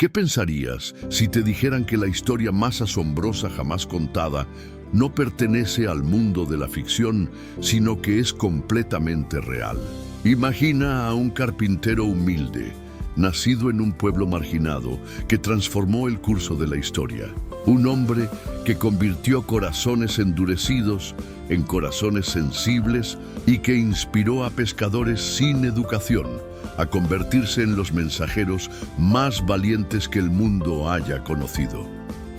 ¿Qué pensarías si te dijeran que la historia más asombrosa jamás contada no pertenece al mundo de la ficción, sino que es completamente real? Imagina a un carpintero humilde, nacido en un pueblo marginado, que transformó el curso de la historia. Un hombre que convirtió corazones endurecidos en corazones sensibles y que inspiró a pescadores sin educación a convertirse en los mensajeros más valientes que el mundo haya conocido.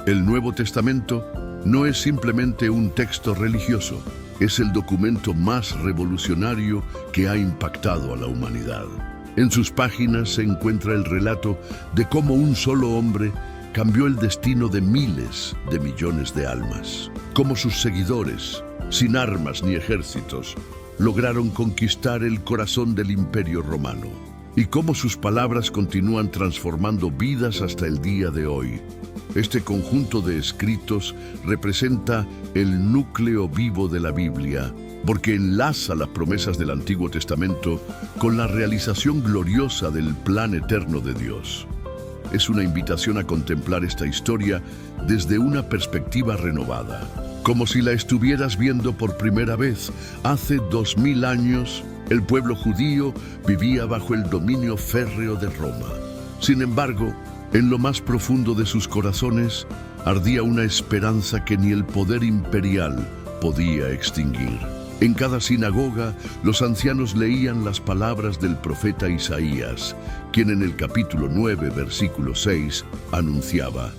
El Nuevo Testamento no es simplemente un texto religioso, es el documento más revolucionario que ha impactado a la humanidad. En sus páginas se encuentra el relato de cómo un solo hombre cambió el destino de miles de millones de almas. Cómo sus seguidores, sin armas ni ejércitos, lograron conquistar el corazón del Imperio Romano. Y cómo sus palabras continúan transformando vidas hasta el día de hoy. Este conjunto de escritos representa el núcleo vivo de la Biblia, porque enlaza las promesas del Antiguo Testamento con la realización gloriosa del plan eterno de Dios. Es una invitación a contemplar esta historia desde una perspectiva renovada, como si la estuvieras viendo por primera vez. Hace 2000 años, el pueblo judío vivía bajo el dominio férreo de Roma. Sin embargo, en lo más profundo de sus corazones ardía una esperanza que ni el poder imperial podía extinguir. En cada sinagoga, los ancianos leían las palabras del profeta Isaías, quien en el capítulo 9, versículo 6, anunciaba: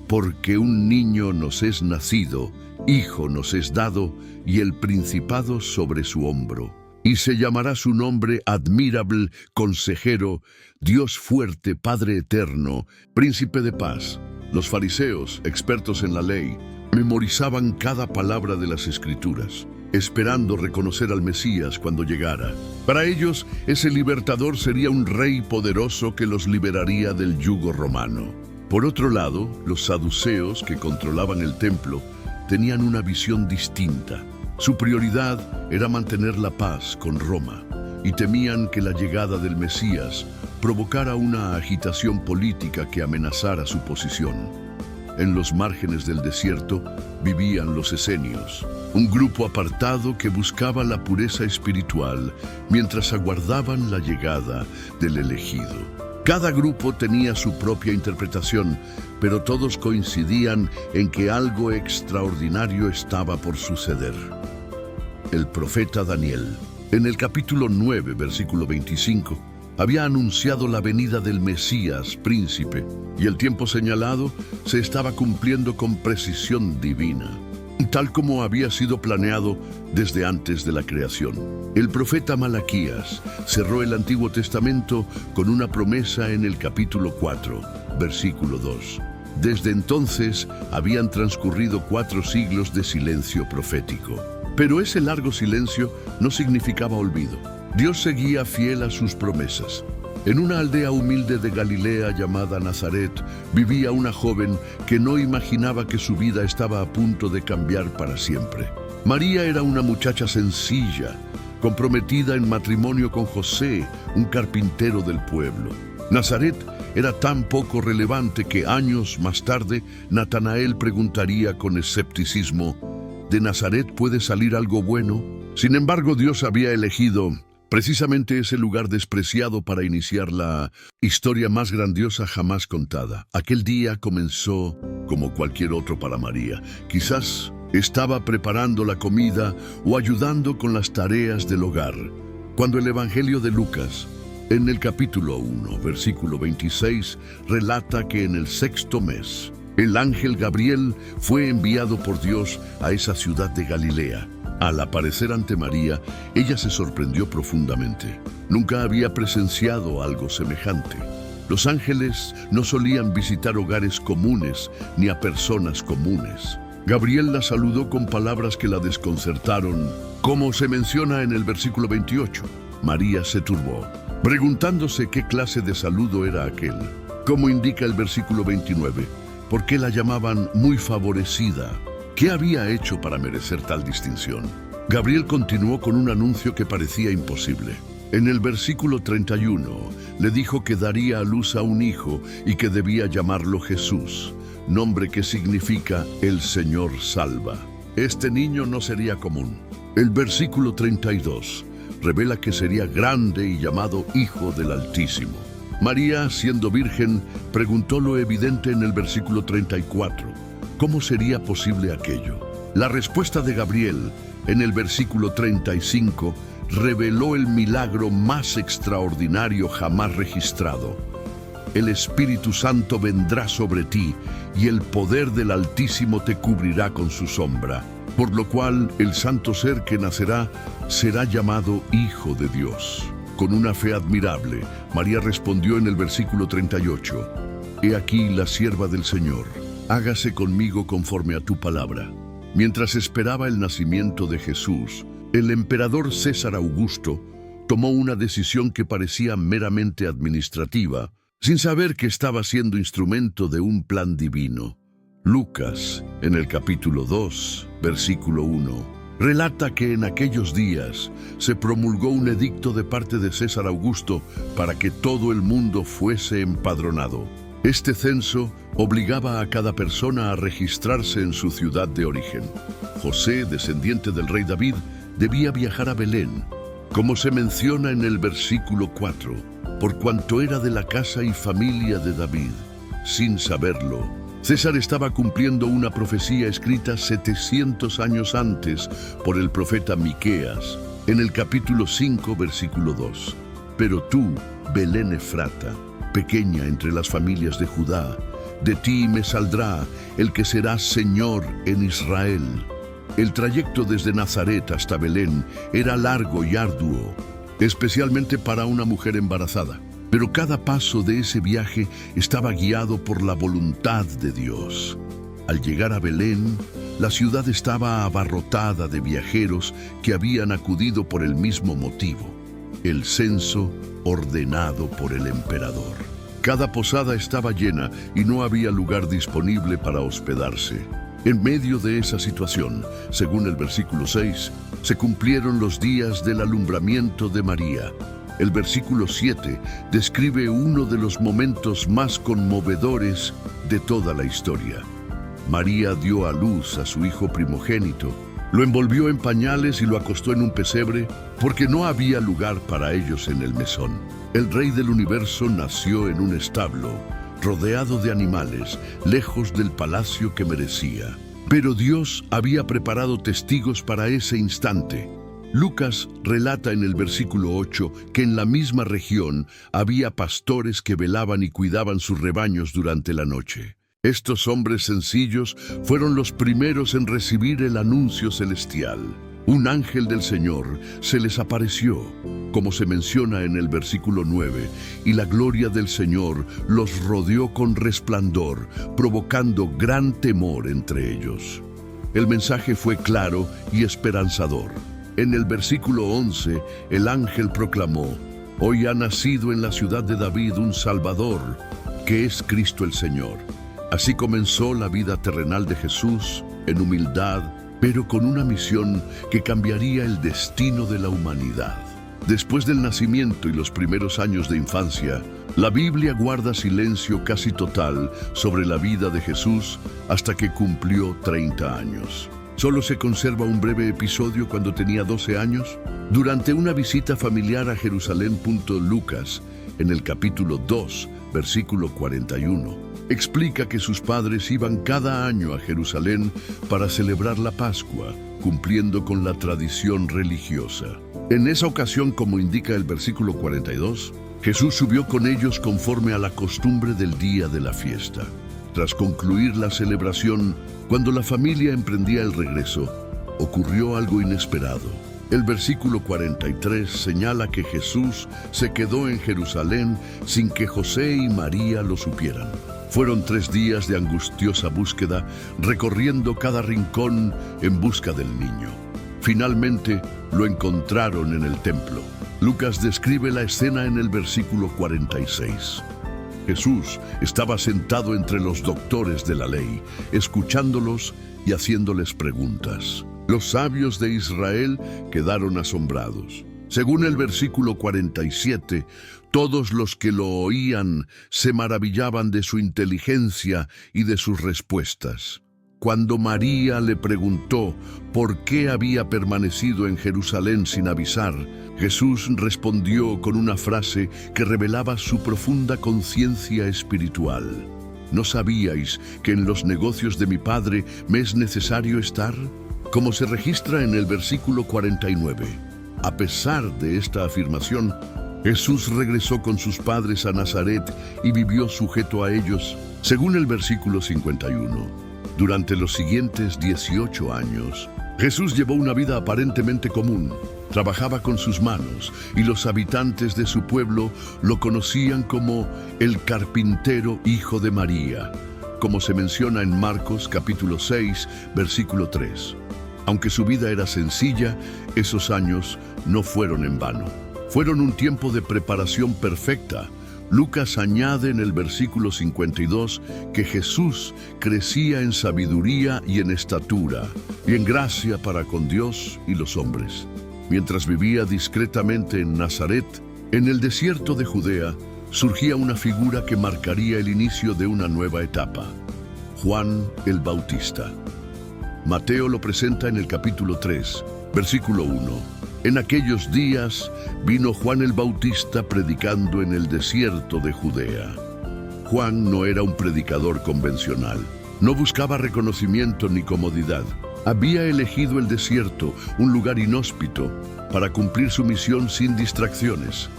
«Porque un niño nos es nacido, hijo nos es dado, y el principado sobre su hombro. Y se llamará su nombre Admirable, Consejero, Dios fuerte, Padre eterno, Príncipe de paz». Los fariseos, expertos en la ley, memorizaban cada palabra de las Escrituras, esperando reconocer al Mesías cuando llegara. Para ellos, ese libertador sería un rey poderoso que los liberaría del yugo romano. Por otro lado, los saduceos, que controlaban el templo, tenían una visión distinta. Su prioridad era mantener la paz con Roma y temían que la llegada del Mesías provocara una agitación política que amenazara su posición. En los márgenes del desierto vivían los esenios, un grupo apartado que buscaba la pureza espiritual mientras aguardaban la llegada del elegido. Cada grupo tenía su propia interpretación, pero todos coincidían en que algo extraordinario estaba por suceder. El profeta Daniel, en el capítulo 9, versículo 25, había anunciado la venida del Mesías, príncipe, y el tiempo señalado se estaba cumpliendo con precisión divina, tal como había sido planeado desde antes de la creación. El profeta Malaquías cerró el Antiguo Testamento con una promesa en el capítulo 4, versículo 2. Desde entonces habían transcurrido 4 siglos de silencio profético. Pero ese largo silencio no significaba olvido. Dios seguía fiel a sus promesas. En una aldea humilde de Galilea llamada Nazaret, vivía una joven que no imaginaba que su vida estaba a punto de cambiar para siempre. María era una muchacha sencilla, comprometida en matrimonio con José, un carpintero del pueblo. Nazaret era tan poco relevante que años más tarde Natanael preguntaría con escepticismo: ¿de Nazaret puede salir algo bueno? Sin embargo, Dios había elegido precisamente ese lugar despreciado para iniciar la historia más grandiosa jamás contada. Aquel día comenzó como cualquier otro para María. Quizás estaba preparando la comida o ayudando con las tareas del hogar, cuando el Evangelio de Lucas, en el capítulo 1, versículo 26, relata que en el 6º mes, el ángel Gabriel fue enviado por Dios a esa ciudad de Galilea. Al aparecer ante María, ella se sorprendió profundamente. Nunca había presenciado algo semejante. Los ángeles no solían visitar hogares comunes ni a personas comunes. Gabriel la saludó con palabras que la desconcertaron, como se menciona en el versículo 28. María se turbó, preguntándose qué clase de saludo era aquel. Como indica el versículo 29, ¿por qué la llamaban muy favorecida? ¿Qué había hecho para merecer tal distinción? Gabriel continuó con un anuncio que parecía imposible. En el versículo 31 le dijo que daría a luz a un hijo y que debía llamarlo Jesús, nombre que significa el Señor salva. Este niño no sería común. El versículo 32 revela que sería grande y llamado Hijo del Altísimo. María, siendo virgen, preguntó lo evidente en el versículo 34. ¿Cómo sería posible aquello? La respuesta de Gabriel, en el versículo 35, reveló el milagro más extraordinario jamás registrado. El Espíritu Santo vendrá sobre ti y el poder del Altísimo te cubrirá con su sombra, por lo cual el santo ser que nacerá será llamado Hijo de Dios. Con una fe admirable, María respondió en el versículo 38, «He aquí la sierva del Señor, hágase conmigo conforme a tu palabra». Mientras esperaba el nacimiento de Jesús, el emperador César Augusto tomó una decisión que parecía meramente administrativa, sin saber que estaba siendo instrumento de un plan divino. Lucas, en el capítulo 2, versículo 1, relata que en aquellos días se promulgó un edicto de parte de César Augusto para que todo el mundo fuese empadronado. Este censo obligaba a cada persona a registrarse en su ciudad de origen. José, descendiente del rey David, debía viajar a Belén, como se menciona en el versículo 4, por cuanto era de la casa y familia de David. Sin saberlo, César estaba cumpliendo una profecía escrita 700 años antes por el profeta Miqueas, en el capítulo 5, versículo 2. Pero tú, Belén Efrata, pequeña entre las familias de Judá, de ti me saldrá el que será Señor en Israel. El trayecto desde Nazaret hasta Belén era largo y arduo, especialmente para una mujer embarazada. Pero cada paso de ese viaje estaba guiado por la voluntad de Dios. Al llegar a Belén, la ciudad estaba abarrotada de viajeros que habían acudido por el mismo motivo: el censo ordenado por el emperador. Cada posada estaba llena y no había lugar disponible para hospedarse. En medio de esa situación, según el versículo 6, se cumplieron los días del alumbramiento de María. El versículo 7 describe uno de los momentos más conmovedores de toda la historia. María dio a luz a su hijo primogénito, lo envolvió en pañales y lo acostó en un pesebre porque no había lugar para ellos en el mesón. El Rey del Universo nació en un establo, rodeado de animales, lejos del palacio que merecía. Pero Dios había preparado testigos para ese instante. Lucas relata en el versículo 8 que en la misma región había pastores que velaban y cuidaban sus rebaños durante la noche. Estos hombres sencillos fueron los primeros en recibir el anuncio celestial. Un ángel del Señor se les apareció, como se menciona en el versículo 9, y la gloria del Señor los rodeó con resplandor, provocando gran temor entre ellos. El mensaje fue claro y esperanzador. En el versículo 11, el ángel proclamó: «Hoy ha nacido en la ciudad de David un Salvador, que es Cristo el Señor». Así comenzó la vida terrenal de Jesús, en humildad, pero con una misión que cambiaría el destino de la humanidad. Después del nacimiento y los primeros años de infancia, la Biblia guarda silencio casi total sobre la vida de Jesús hasta que cumplió 30 años. Solo se conserva un breve episodio cuando tenía 12 años, durante una visita familiar a Jerusalén. Lucas, en el capítulo 2, versículo 41, explica que sus padres iban cada año a Jerusalén para celebrar la Pascua, cumpliendo con la tradición religiosa. En esa ocasión, como indica el versículo 42, Jesús subió con ellos conforme a la costumbre del día de la fiesta. Tras concluir la celebración, cuando la familia emprendía el regreso, ocurrió algo inesperado. El versículo 43 señala que Jesús se quedó en Jerusalén sin que José y María lo supieran. Fueron 3 días de angustiosa búsqueda, recorriendo cada rincón en busca del niño. Finalmente, lo encontraron en el templo. Lucas describe la escena en el versículo 46. Jesús estaba sentado entre los doctores de la ley, escuchándolos y haciéndoles preguntas. Los sabios de Israel quedaron asombrados, Según el versículo 47, todos los que lo oían se maravillaban de su inteligencia y de sus respuestas. Cuando María le preguntó por qué había permanecido en Jerusalén sin avisar, Jesús respondió con una frase que revelaba su profunda conciencia espiritual. ¿No sabíais que en los negocios de mi Padre me es necesario estar? Como se registra en el versículo 49. A pesar de esta afirmación, Jesús regresó con sus padres a Nazaret y vivió sujeto a ellos, según el versículo 51. Durante los siguientes 18 años, Jesús llevó una vida aparentemente común. Trabajaba con sus manos y los habitantes de su pueblo lo conocían como el carpintero hijo de María, como se menciona en Marcos capítulo 6, versículo 3. Aunque su vida era sencilla, esos años no fueron en vano. Fueron un tiempo de preparación perfecta. Lucas añade en el versículo 52 que Jesús crecía en sabiduría y en estatura, y en gracia para con Dios y los hombres. Mientras vivía discretamente en Nazaret, en el desierto de Judea, surgía una figura que marcaría el inicio de una nueva etapa: Juan el Bautista. Mateo lo presenta en el capítulo 3, versículo 1. En aquellos días vino Juan el Bautista predicando en el desierto de Judea. Juan no era un predicador convencional. No buscaba reconocimiento ni comodidad. Había elegido el desierto, un lugar inhóspito, para cumplir su misión sin distracciones.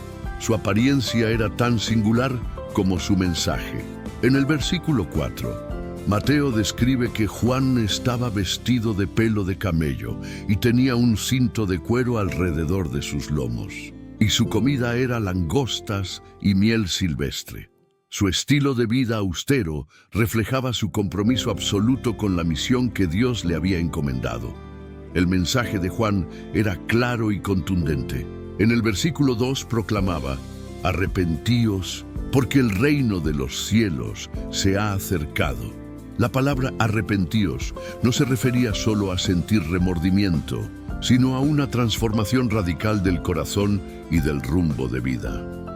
Su apariencia era tan singular como su mensaje. En el versículo 4, Mateo describe que Juan estaba vestido de pelo de camello y tenía un cinto de cuero alrededor de sus lomos. Y su comida era langostas y miel silvestre. Su estilo de vida austero reflejaba su compromiso absoluto con la misión que Dios le había encomendado. El mensaje de Juan era claro y contundente. En el versículo 2 proclamaba: «Arrepentíos, porque el reino de los cielos se ha acercado». La palabra arrepentíos no se refería solo a sentir remordimiento, sino a una transformación radical del corazón y del rumbo de vida.